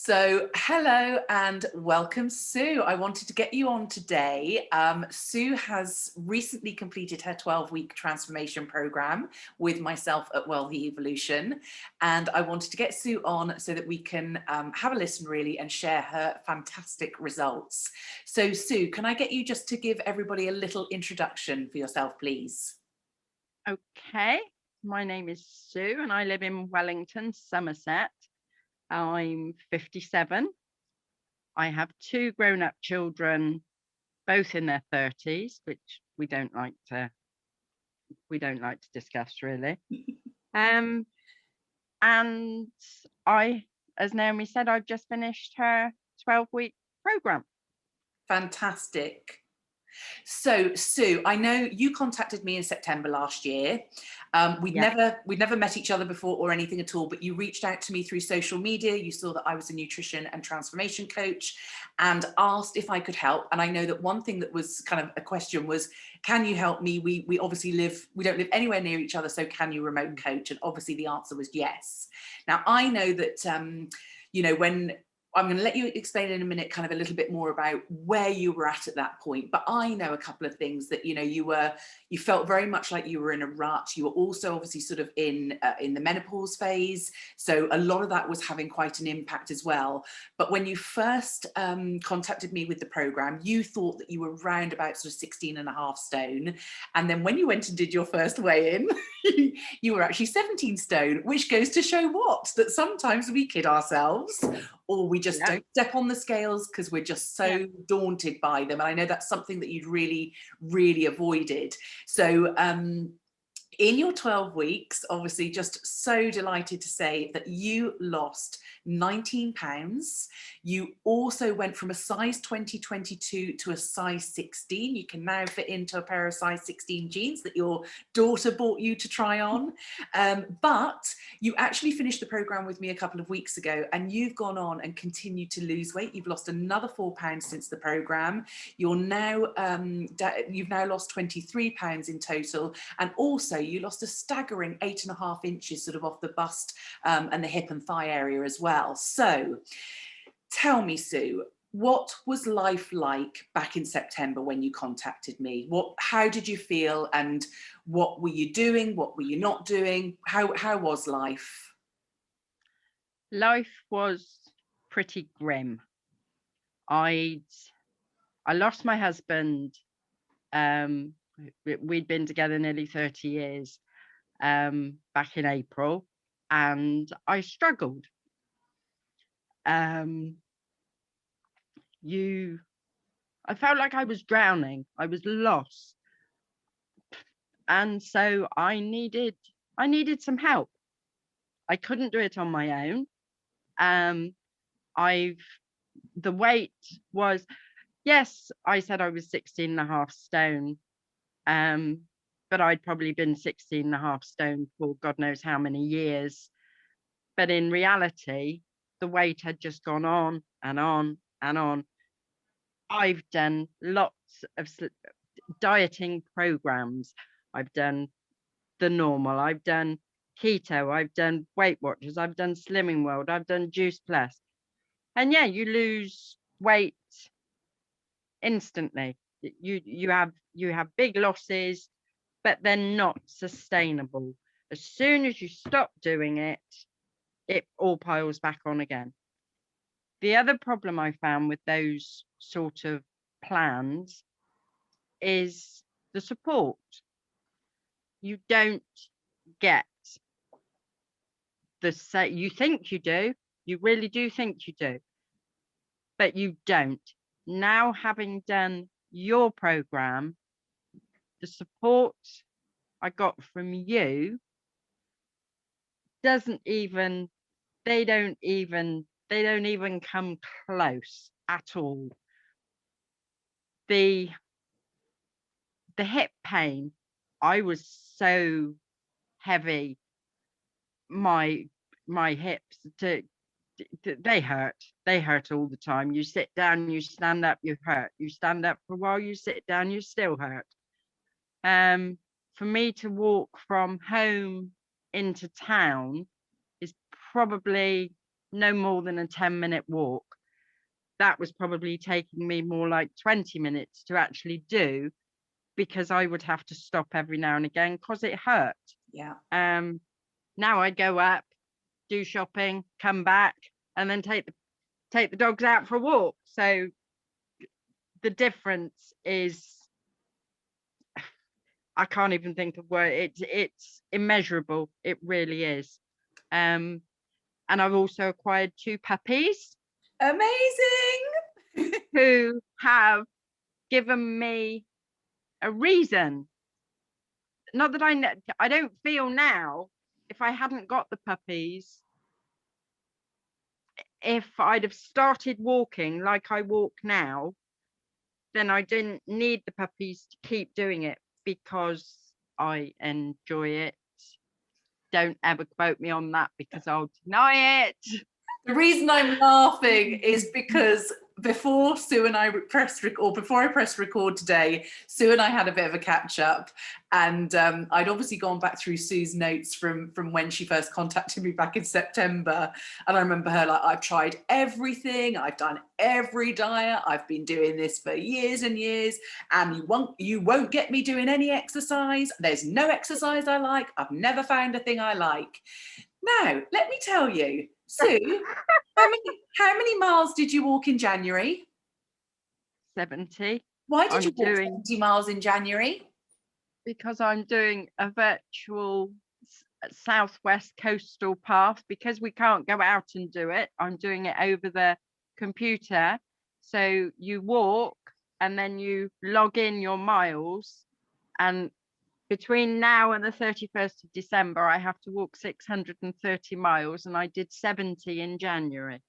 So, hello and welcome, Sue. I wanted to get you on today. Sue has recently completed her 12-week transformation program with myself at Wealthy Evolution. And I wanted to get Sue on so that we can have a listen really and share her fantastic results. So, Sue, can I get you just to give everybody a little introduction for yourself, please? Okay, my name is Sue and I live in Wellington, Somerset. I'm 57. I have two grown-up children, both in their 30s, which we don't like to discuss really. Um, and I, as Naomi said, I've just finished her 12-week program. Fantastic. So, Sue, I know you contacted me in September last year. We'd Yeah. never met each other before or anything at all, but you reached out to me through social media. You saw that I was a nutrition and transformation coach and asked if I could help. And I know that one thing that was kind of a question was, can you help me? We obviously we don't live anywhere near each other, so can you remote coach? And obviously the answer was yes. Now, I know that, when I'm going to let you explain in a minute kind of a little bit more about where you were at that point. But I know a couple of things that, you felt very much like you were in a rut. You were also obviously sort of in the menopause phase. So a lot of that was having quite an impact as well. But when you first contacted me with the program, you thought that you were round about sort of 16 and a half stone. And then when you went and did your first weigh in, you were actually 17 stone, which goes to show what? That sometimes we kid ourselves or we just Yeah. don't step on the scales because we're just so daunted by them. And I know that's something that you'd really, really avoided. So in your 12 weeks, obviously just so delighted to say that you lost 19 pounds. You also went from a size 2022 to a size 16. You can now fit into a pair of size 16 jeans that your daughter bought you to try on. But you actually finished the program with me a couple of weeks ago and you've gone on and continued to lose weight. You've lost another 4 pounds since the program. You've now lost 23 pounds in total. And also you lost a staggering 8.5 inches sort of off the bust and the hip and thigh area as well. So tell me, Sue, what was life like back in September when you contacted me? How did you feel and what were you doing? What were you not doing? How was life? Life was pretty grim. I lost my husband. We'd been together nearly 30 years back in April, and I struggled. I felt like I was drowning. I was lost, and so I needed some help. I couldn't do it on my own. The weight was, yes, I said I was 16 and a half stone. But I'd probably been 16 and a half stone for God knows how many years. But in reality, the weight had just gone on and on and on. I've done lots of dieting programs. I've done the normal. I've done keto. I've done Weight Watchers. I've done Slimming World. I've done Juice Plus. And yeah, you lose weight instantly. You have big losses, but they're not sustainable. As soon as you stop doing it, it all piles back on again. The other problem I found with those sort of plans is the support. You don't get you think you do, you really do think you do, but you don't. Now, having done your program, the support I got from you doesn't even they don't even come close at all. The hip pain, I was so heavy, my hips they hurt all the time. You sit down, you stand up, you hurt. You stand up for a while, you sit down, you still hurt. For me to walk from home into town is probably no more than a 10-minute walk. That was probably taking me more like 20 minutes to actually do, because I would have to stop every now and again because it hurt. Yeah. Now I go up, do shopping, come back, and then take the dogs out for a walk. So the difference is, I can't even think of word. It's immeasurable. It really is. And I've also acquired 2 puppies Amazing. who have given me a reason. Not that I don't feel now, if I hadn't got the puppies, if I'd have started walking like I walk now, then I didn't need the puppies to keep doing it, because I enjoy it. Don't ever quote me on that, because I'll deny it. The reason I'm laughing is because before I pressed record today, Sue and I had a bit of a catch up, and I'd obviously gone back through Sue's notes from when she first contacted me back in September, and I remember her like, I've tried everything, I've done every diet, I've been doing this for years and years, and you won't get me doing any exercise. There's no exercise I like. I've never found a thing I like. Now, let me tell you, Sue, how many miles did you walk in January? 70. Why did I'm you walk doing 70 miles in January? Because I'm doing a virtual southwest coastal path, because we can't go out and do it. I'm doing it over the computer. So you walk and then you log in your miles, and between now and the 31st of December, I have to walk 630 miles, and I did 70 in January.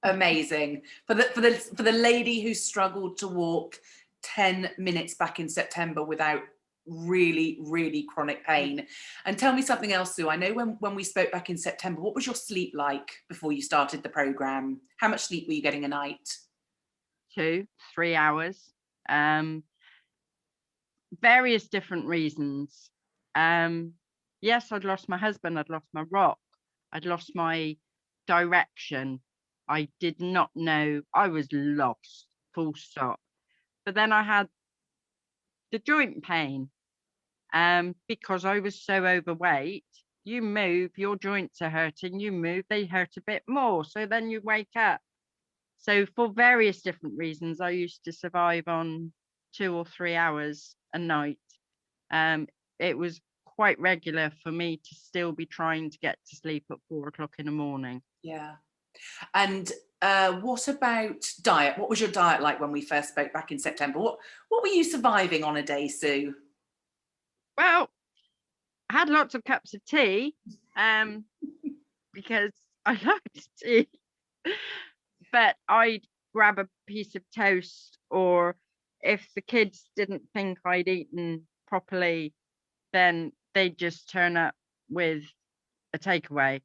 Amazing. For the lady who struggled to walk 10 minutes back in September without really chronic pain. And tell me something else, Sue. I know when we spoke back in September, what was your sleep like before you started the program? How much sleep were you getting a night? 2-3 hours. Various different reasons. Yes, I'd lost my husband, I'd lost my rock, I'd lost my direction. I did not know, I was lost, full stop. But then I had the joint pain, because I was so overweight. You move, your joints are hurting, you move, they hurt a bit more. So then you wake up. So for various different reasons, I used to survive on 2 or 3 hours a night. It was quite regular for me to still be trying to get to sleep at 4 o'clock in the morning. Yeah. And what about diet? What was your diet like when we first spoke back in September? What were you surviving on a day, Sue? Well, I had lots of cups of tea, because I liked tea. But I'd grab a piece of toast, or if the kids didn't think I'd eaten properly, then they'd just turn up with a takeaway,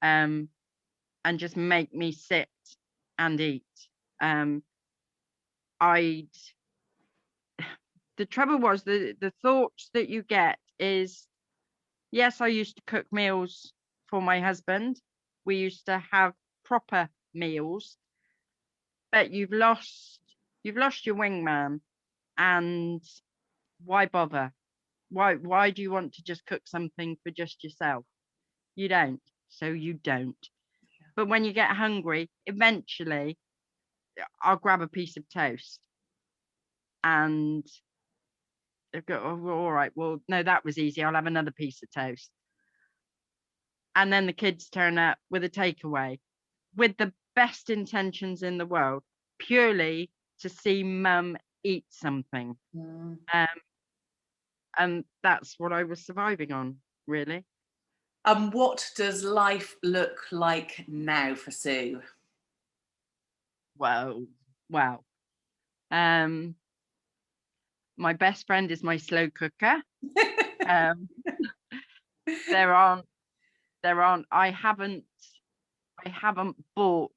and just make me sit and eat. I'd The trouble was, the thoughts that you get is, yes, I used to cook meals for my husband. We used to have proper meals, but you've lost your wingman, and why bother? Why do you want to just cook something for just yourself? You don't, so you don't. But when you get hungry, eventually I'll grab a piece of toast, and they've got, oh, all right, well, no, that was easy, I'll have another piece of toast. And then the kids turn up with a takeaway with the best intentions in the world, purely to see mum eat something. And that's what I was surviving on, really. And what does life look like now for Sue? Wow. My best friend is my slow cooker. um, there aren't I haven't bought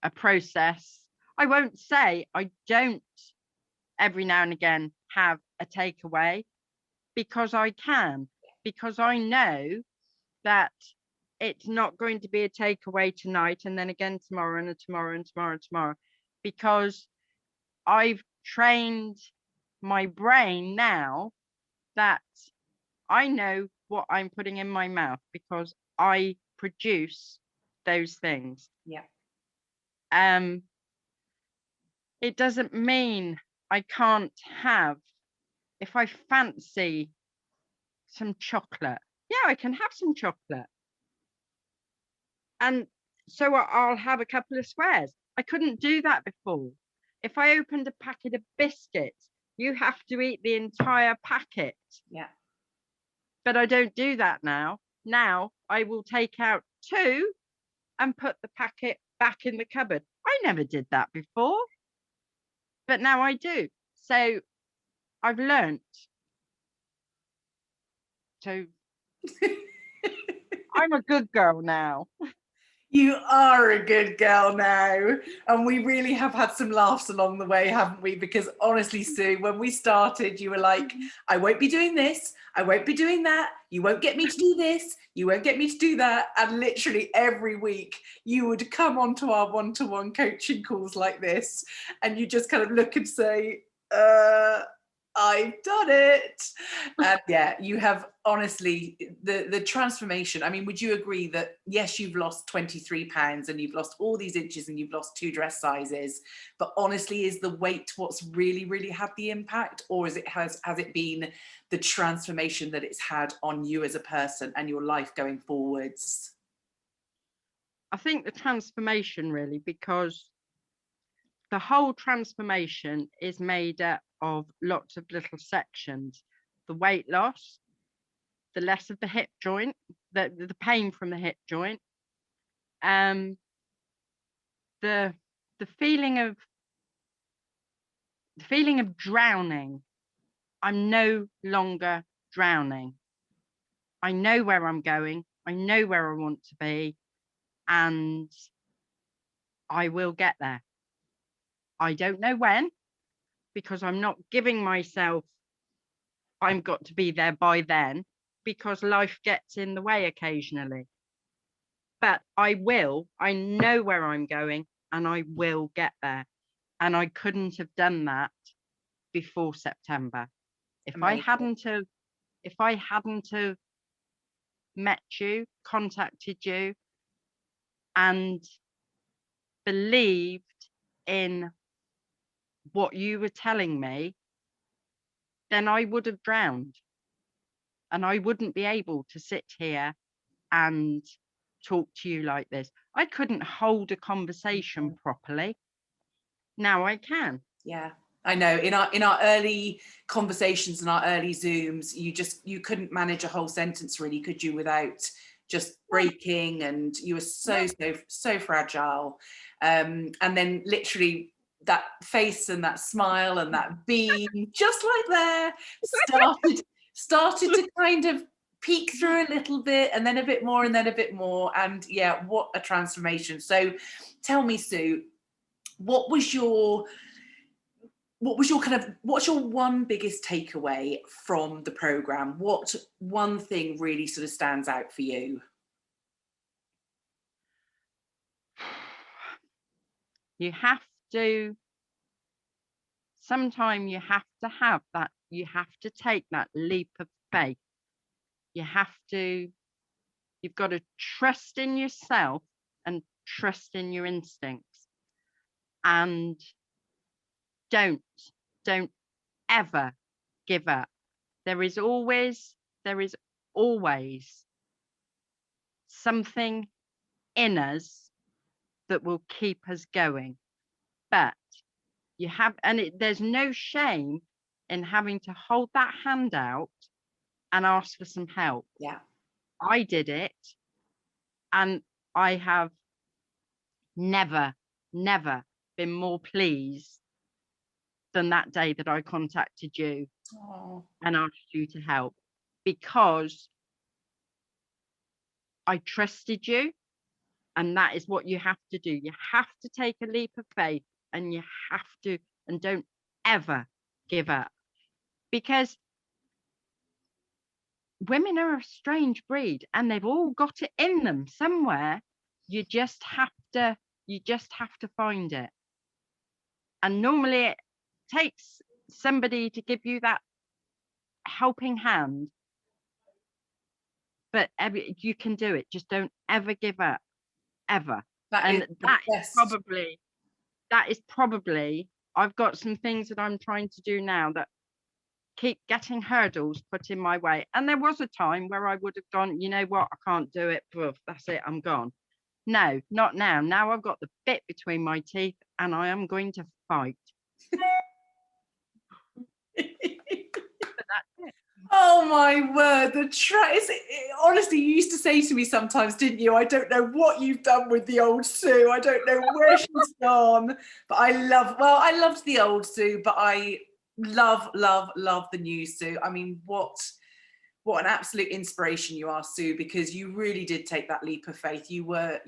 a process. I won't say I don't every now and again have a takeaway, because I can, because I know that it's not going to be a takeaway tonight and then again tomorrow and tomorrow and tomorrow and tomorrow, because I've trained my brain now that I know what I'm putting in my mouth because I produce those things. Yeah. It doesn't mean I can't have, if I fancy some chocolate, yeah, I can have some chocolate. And so I'll have a couple of squares. I couldn't do that before. If I opened a packet of biscuits, you have to eat the entire packet. Yeah. But I don't do that now. Now I will take out 2 and put the packet back in the cupboard. I never did that before, but now I do. So I've learnt. So I'm a good girl now. You are a good girl now. And we really have had some laughs along the way, haven't we? Because honestly, Sue, when we started, you were like, I won't be doing this. I won't be doing that. You won't get me to do this. You won't get me to do that. And literally every week you would come onto our one-to-one coaching calls like this. And you just kind of look and say, I've done it. And yeah, you have honestly the transformation. I mean, would you agree that yes, you've lost 23 pounds and you've lost all these inches and you've lost 2 dress sizes, but honestly, is the weight what's really had the impact, or is it has it been the transformation that it's had on you as a person and your life going forwards? I think the transformation really, because the whole transformation is made up of lots of little sections. The weight loss, the less of the hip joint, the pain from the hip joint, the feeling of drowning. I'm no longer drowning. I know where I'm going. I know where I want to be, and I will get there. I don't know when, because I'm not giving myself I've got to be there by then, because life gets in the way occasionally. But I will. I know where I'm going and I will get there. And I couldn't have done that before September. If I Amazing. hadn't have met you, contacted you, and believed in what you were telling me, then I would have drowned. And I wouldn't be able to sit here and talk to you like this. I couldn't hold a conversation properly. Now I can. Yeah, I know. In our early conversations and our early Zooms, you couldn't manage a whole sentence really, could you, without just breaking, and you were so fragile. And then literally that face and that smile and that beam, just like there, started to kind of peek through a little bit, and then a bit more, and then a bit more. And yeah, what a transformation. So tell me, Sue, what's your what's your one biggest takeaway from the program? What one thing really sort of stands out for you? You have to, sometimes you have to take that leap of faith. You've got to trust in yourself and trust in your instincts. And don't ever give up. There is always something in us that will keep us going. But there's no shame in having to hold that hand out and ask for some help. Yeah. I did it, and I have never been more pleased than that day that I contacted you and asked you to help, because I trusted you. And that is what you have to do. You have to take a leap of faith, and you have to, and don't ever give up, because women are a strange breed, and they've all got it in them somewhere. You just have to find it. And normally it takes somebody to give you that helping hand, but you can do it. Just don't ever give up, ever. That is And the best. that is probably, I've got some things that I'm trying to do now that keep getting hurdles put in my way. And there was a time where I would have gone, you know what, I can't do it. That's it, I'm gone. No, not now. Now I've got the bit between my teeth, and I am going to fight. But that's it. Oh my word, honestly, you used to say to me sometimes, didn't you? I don't know what you've done with the old Sue. I don't know where she's gone. But I loved the old Sue, but I love the new Sue. I mean, what an absolute inspiration you are, Sue, because you really did take that leap of faith. You were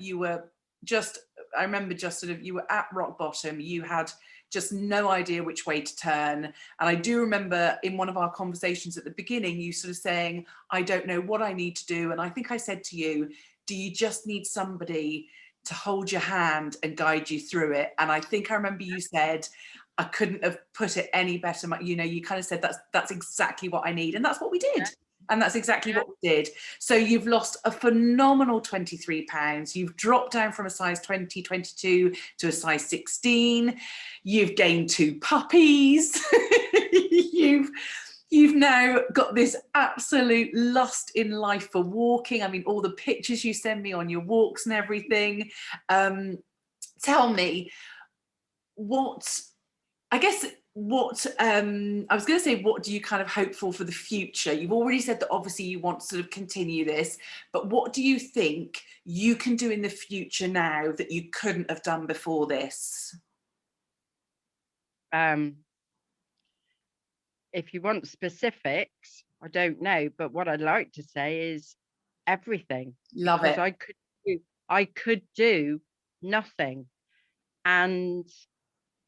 just, I remember, just sort of, you were at rock bottom. You had just no idea which way to turn. And I do remember in one of our conversations at the beginning, you sort of saying, I don't know what I need to do. And I think I said to you, do you just need somebody to hold your hand and guide you through it? And I think I remember you said, I couldn't have put it any better. You know, you kind of said that's exactly what I need. And that's what we did. Yeah. And that's exactly Yeah. what we did. So you've lost a phenomenal 23 pounds. You've dropped down from a size 20, 22 to a size 16. You've gained 2 puppies. You've now got this absolute lust in life for walking. I mean, all the pictures you send me on your walks and everything. Tell me, I was going to say, what do you kind of hope for the future? You've already said that obviously you want to sort of continue this, but what do you think you can do in the future now that you couldn't have done before this? If you want specifics, I don't know, but what I'd like to say is everything. Love because it. I could do nothing. And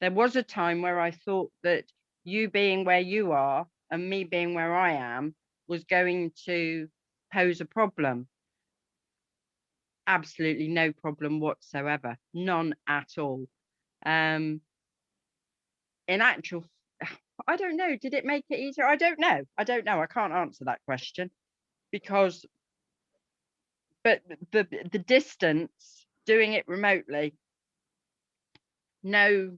there was a time where I thought that you being where you are and me being where I am was going to pose a problem. Absolutely no problem whatsoever. None at all. In actual, I don't know. Did it make it easier? I don't know. I can't answer that question because, but the distance, doing it remotely, no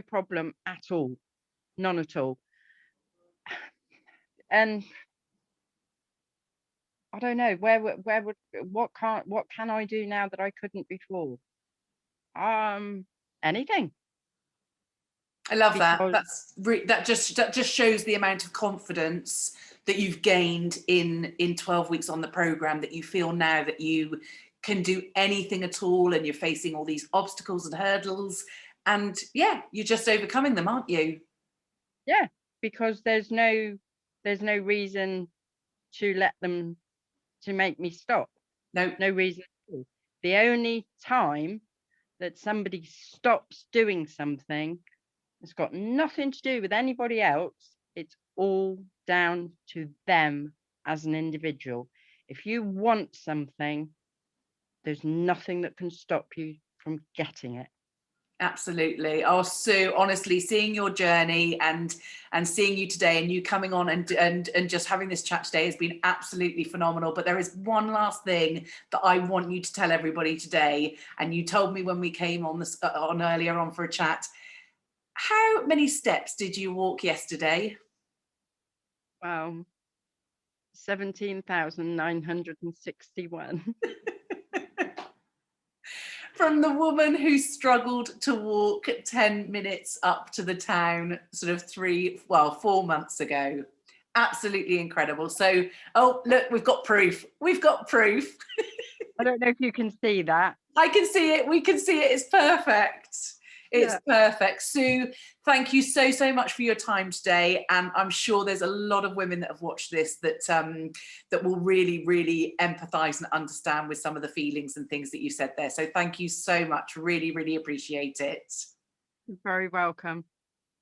problem at all. None at all. And I don't know what can I do now that I couldn't before? Anything. I love that. Because That just shows the amount of confidence that you've gained in 12 weeks on the program, that you feel now that you can do anything at all, and you're facing all these obstacles and hurdles, and yeah, you're just overcoming them, aren't you? yeah, because there's no reason to let them to make me stop. No. No reason at all. The only time that somebody stops doing something, it's got nothing to do with anybody else. It's all down to them as an individual. If you want something, there's nothing that can stop you from getting it. Absolutely. Oh, Sue, honestly, seeing your journey and seeing you today, and you coming on and just having this chat today has been absolutely phenomenal. But there is one last thing that I want you to tell everybody today. And you told me when we came on on earlier on for a chat. How many steps did you walk yesterday? Well, 17,961. From the woman who struggled to walk 10 minutes up to the town sort of 4 months ago. Absolutely incredible. So, oh, look, we've got proof. We've got proof. I don't know if you can see that. I can see it. We can see it. It's perfect. It's perfect. Sue, thank you so much for your time today. And I'm sure there's a lot of women that have watched this that will really empathise and understand with some of the feelings and things that you said there. So thank you so much. Really appreciate it. You're very welcome.